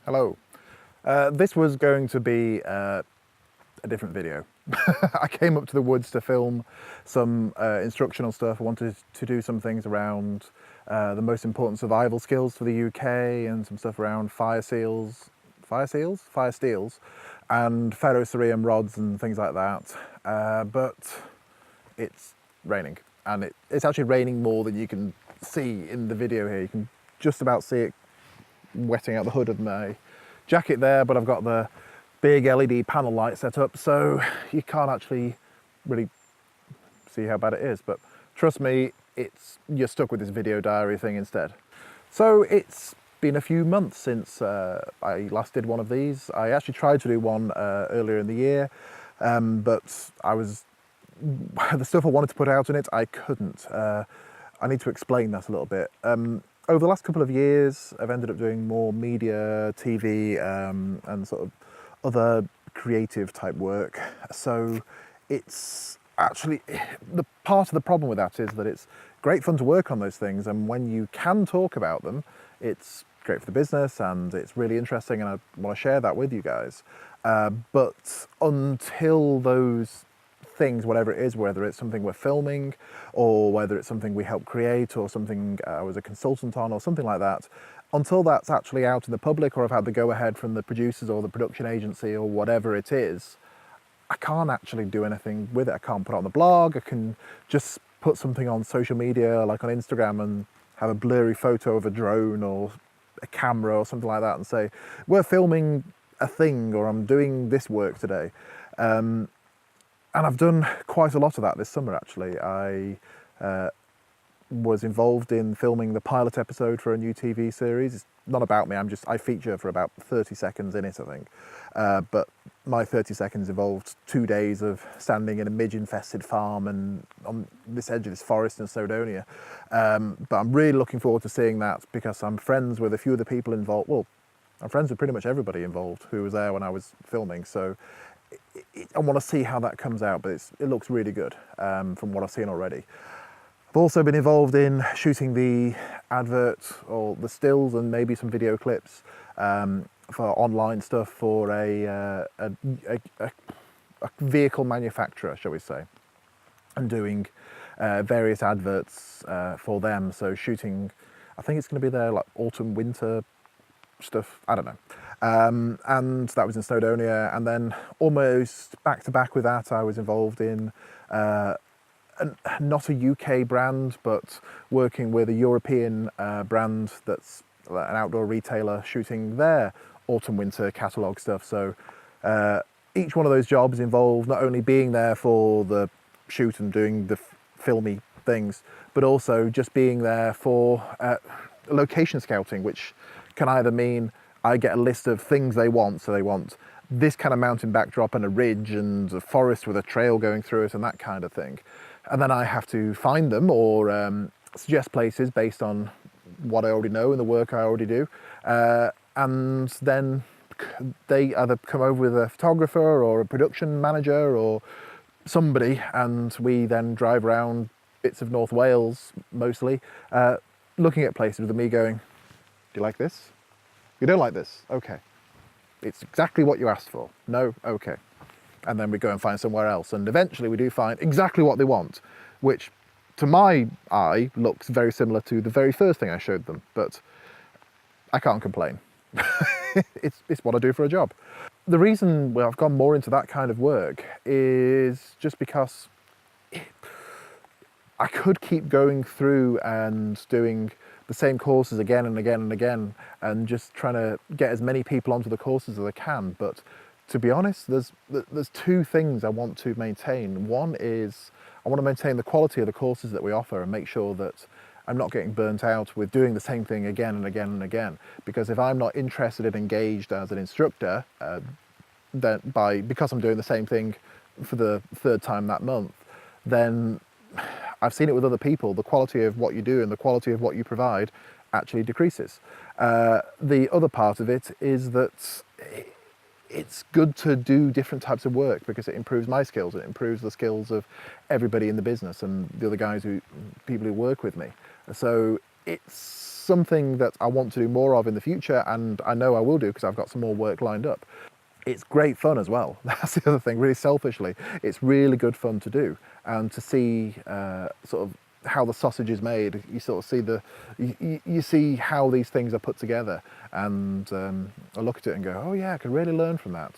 Hello. This was going to be a different video. I came up to the woods to film some instructional stuff. I wanted to do some things around the most important survival skills for the UK and some stuff around fire steels, and ferrocerium rods and things like that. But it's raining, and it's actually raining more than you can see in the video here. You can just about see it wetting out the hood of my jacket there, but I've got the big LED panel light set up, so you can't actually really see how bad it is. But trust me, you're stuck with this video diary thing instead. So it's been a few months since I last did one of these. I actually tried to do one earlier in the year, but the stuff I wanted to put out in it, I couldn't. I need to explain that a little bit. Over the last couple of years, I've ended up doing more media, TV, and sort of other creative type work. So it's actually, the part of the problem with that is that it's great fun to work on those things, and when you can talk about them, it's great for the business and it's really interesting, and I want to share that with you guys. But until those things, whatever it is, whether it's something we're filming or whether it's something we help create or something I was a consultant on or something like that, until that's actually out in the public or I've had the go-ahead from the producers or the production agency or whatever it is, I can't actually do anything with it. I can't put it on the blog. I can just put something on social media, like on Instagram, and have a blurry photo of a drone or a camera or something like that and say, we're filming a thing, or I'm doing this work today. And I've done quite a lot of that this summer, actually. I was involved in filming the pilot episode for a new TV series. It's not about me, I feature for about 30 seconds in it, I think. But my 30 seconds involved 2 days of standing in a midge-infested farm and on this edge of this forest in Snowdonia. But I'm really looking forward to seeing that, because I'm friends with a few of the people involved. Well, I'm friends with pretty much everybody involved who was there when I was filming. So I want to see how that comes out, but it looks really good from what I've seen already. I've also been involved in shooting the advert or the stills and maybe some video clips for online stuff for a vehicle manufacturer, shall we say, and doing various adverts for them. So shooting, I think it's going to be their like autumn, winter stuff, I don't know. And that was in Snowdonia, and then almost back to back with that, I was involved in not a UK brand, but working with a European brand that's an outdoor retailer, shooting their autumn winter catalogue stuff. So each one of those jobs involved not only being there for the shoot and doing the filmy things, but also just being there for location scouting, which can either mean I get a list of things they want. So they want this kind of mountain backdrop and a ridge and a forest with a trail going through it and that kind of thing. And then I have to find them or suggest places based on what I already know and the work I already do. And then they either come over with a photographer or a production manager or somebody, and we then drive around bits of North Wales mostly, looking at places with me going, do you like this? You don't like this? Okay. It's exactly what you asked for. No? Okay. And then we go and find somewhere else. And eventually we do find exactly what they want, which to my eye looks very similar to the very first thing I showed them, but I can't complain. It's what I do for a job. The reason I've gone more into that kind of work is just because I could keep going through and doing the same courses again and again and again and just trying to get as many people onto the courses as I can. But to be honest, there's two things I want to maintain. One is I want to maintain the quality of the courses that we offer and make sure that I'm not getting burnt out with doing the same thing again and again and again. Because if I'm not interested and engaged as an instructor, because I'm doing the same thing for the third time that month, then I've seen it with other people, the quality of what you do and the quality of what you provide actually decreases. The other part of it is that it's good to do different types of work because it improves my skills, it improves the skills of everybody in the business and the other people who work with me. So it's something that I want to do more of in the future, and I know I will do because I've got some more work lined up. It's great fun as well. That's the other thing, really selfishly. It's really good fun to do, and to see sort of how the sausage is made. You sort of see you see how these things are put together, and I look at it and go, oh yeah, I could really learn from that.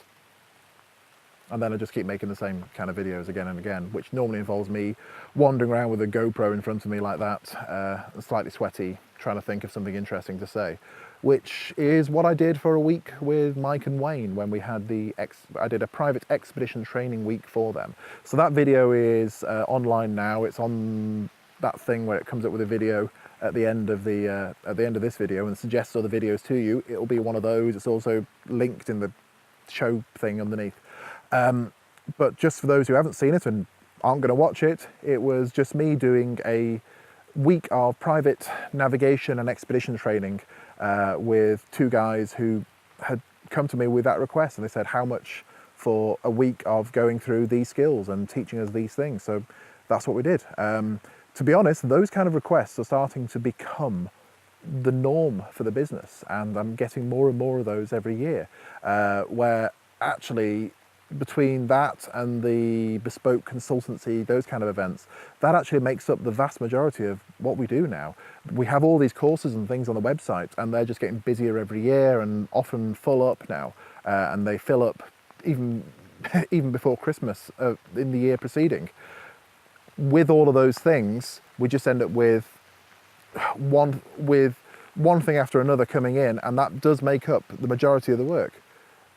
And then I just keep making the same kind of videos again and again, which normally involves me wandering around with a GoPro in front of me like that, slightly sweaty, trying to think of something interesting to say, which is what I did for a week with Mike and Wayne when we had I did a private expedition training week for them. So that video is online now. It's on that thing where it comes up with a video at the end of this video and suggests other videos to you. It'll be one of those. It's also linked in the show thing underneath. But just for those who haven't seen it and aren't going to watch it, it was just me doing a week of private navigation and expedition training with two guys who had come to me with that request, and they said how much for a week of going through these skills and teaching us these things. So that's what we did. To be honest, those kind of requests are starting to become the norm for the business, and I'm getting more and more of those every year, where actually between that and the bespoke consultancy, those kind of events, that actually makes up the vast majority of what we do now. We have all these courses and things on the website, and they're just getting busier every year and often full up now, and they fill up even before Christmas in the year preceding. With all of those things, we just end up with one thing after another coming in, and that does make up the majority of the work.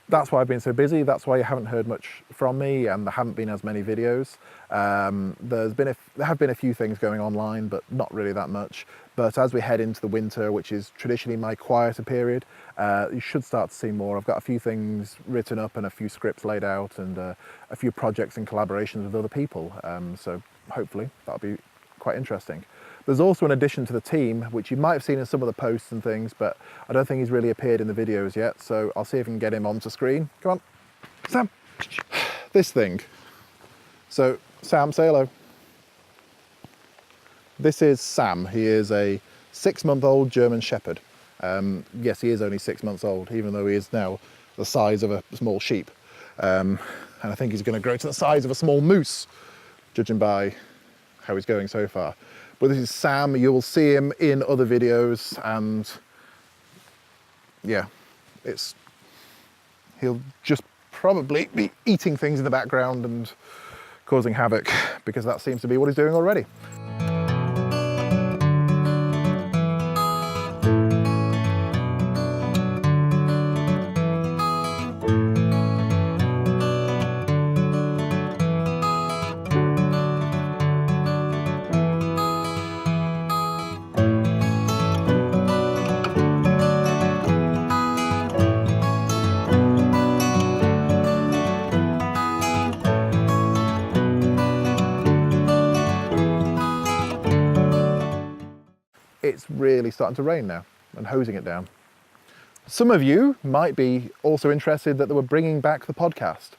That's why I've been so busy. That's why you haven't heard much from me, and there haven't been as many videos. There have been a few things going online, but not really that much. But as we head into the winter, which is traditionally my quieter period, you should start to see more. I've got a few things written up and a few scripts laid out, and a few projects and collaborations with other people. So hopefully that'll be quite interesting. There's also an addition to the team, which you might have seen in some of the posts and things, but I don't think he's really appeared in the videos yet, so I'll see if I can get him onto screen. Come on, Sam. This thing. So, Sam, say hello. This is Sam. He is a 6-month-old German Shepherd. Yes, he is only 6 months old, even though he is now the size of a small sheep. And I think he's going to grow to the size of a small moose, judging by how he's going so far. But this is Sam. You'll see him in other videos, and yeah, he'll just probably be eating things in the background and causing havoc, because that seems to be what he's doing already. It's really starting to rain now and hosing it down. Some of you might be also interested that they were bringing back the podcast.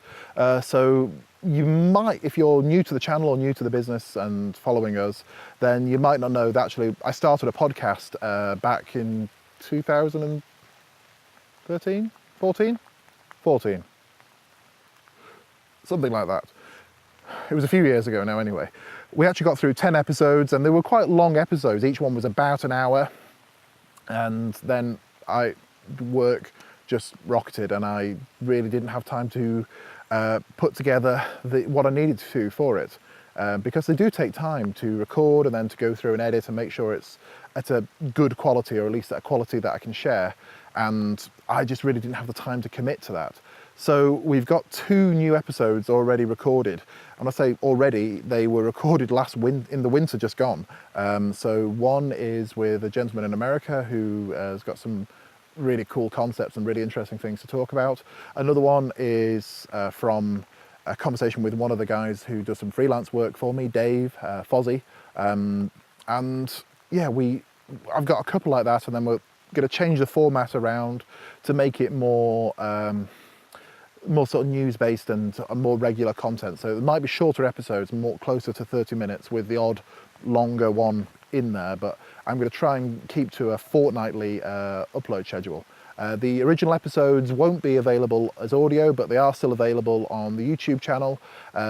So you might, if you're new to the channel or new to the business and following us, then you might not know that actually I started a podcast back in 2013, 14? Something like that. It was a few years ago now anyway. We actually got through 10 episodes, and they were quite long episodes. Each one was about an hour, and then work just rocketed, and I really didn't have time to put together what I needed to for it, because they do take time to record and then to go through and edit and make sure it's at a good quality, or at least at a quality that I can share, and I just really didn't have the time to commit to that. So we've got 2 new episodes already recorded. And I say already, they were recorded in the winter just gone. So one is with a gentleman in America who has got some really cool concepts and really interesting things to talk about. Another one is from a conversation with one of the guys who does some freelance work for me, Dave, Fozzie. And yeah, I've got a couple like that, and then we're going to change the format around to make it more sort of news-based and more regular content. So it might be shorter episodes, more closer to 30 minutes, with the odd longer one in there, but I'm going to try and keep to a fortnightly upload schedule. The original episodes won't be available as audio, but they are still available on the YouTube channel.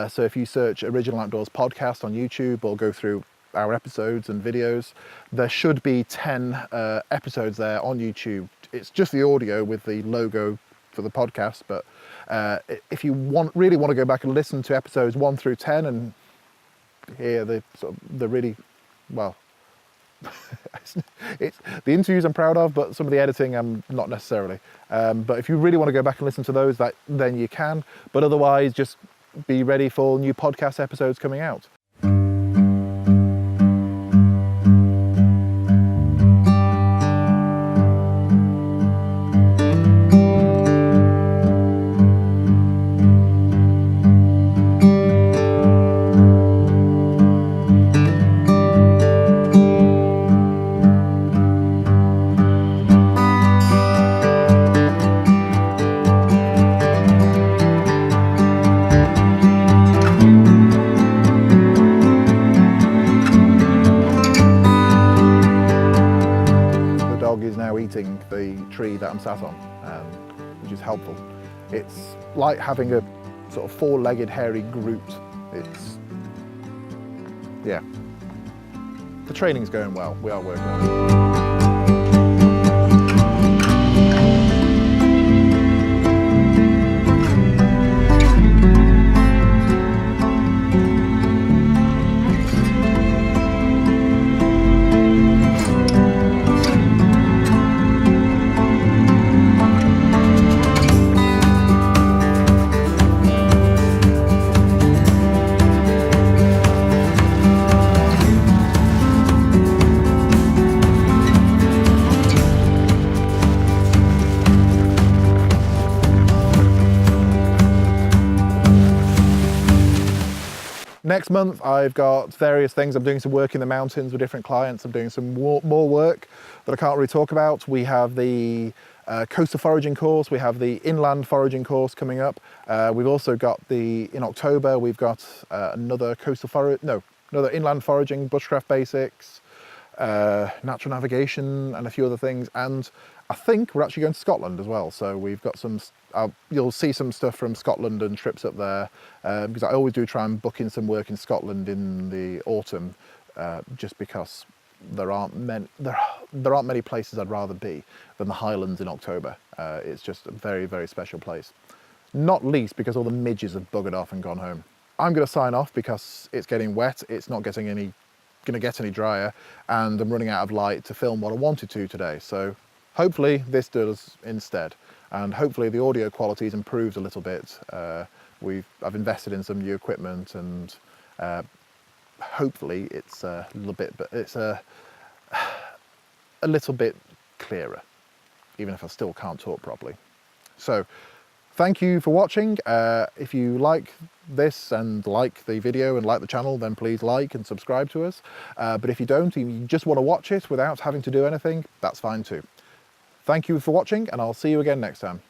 So if you search Original Outdoors Podcast on YouTube or go through our episodes and videos, there should be 10 episodes there on YouTube. It's just the audio with the logo for the podcast, but if you really want to go back and listen to episodes 1 through 10 and hear the really, well, it's the interviews I'm proud of, but some of the editing I'm not necessarily. But if you really want to go back and listen to those, then you can. But otherwise, just be ready for new podcast episodes coming out. Is now eating the tree that I'm sat on, which is helpful. It's like having a sort of four-legged hairy Groot. Yeah. The training's going well. We are working on it. Next month, I've got various things. I'm doing some work in the mountains with different clients. I'm doing some more work that I can't really talk about. We have the coastal foraging course. We have the inland foraging course coming up. We've also got in October, we've got another another inland foraging, bushcraft basics, natural navigation, and a few other things. And I think we're actually going to Scotland as well. So we've got some, you'll see some stuff from Scotland and trips up there, because I always do try and book in some work in Scotland in the autumn, just because there aren't many places I'd rather be than the Highlands in October. It's just a very, very special place. Not least because all the midges have buggered off and gone home. I'm going to sign off because it's getting wet. It's not going to get any drier, and I'm running out of light to film what I wanted to today. So hopefully this does instead, and hopefully the audio quality is improved a little bit. I've invested in some new equipment, and hopefully it's a little bit clearer, even if I still can't talk properly. So thank you for watching. If you like this and like the video and like the channel, then please like and subscribe to us. But if you don't, and you just want to watch it without having to do anything, that's fine too. Thank you for watching, and I'll see you again next time.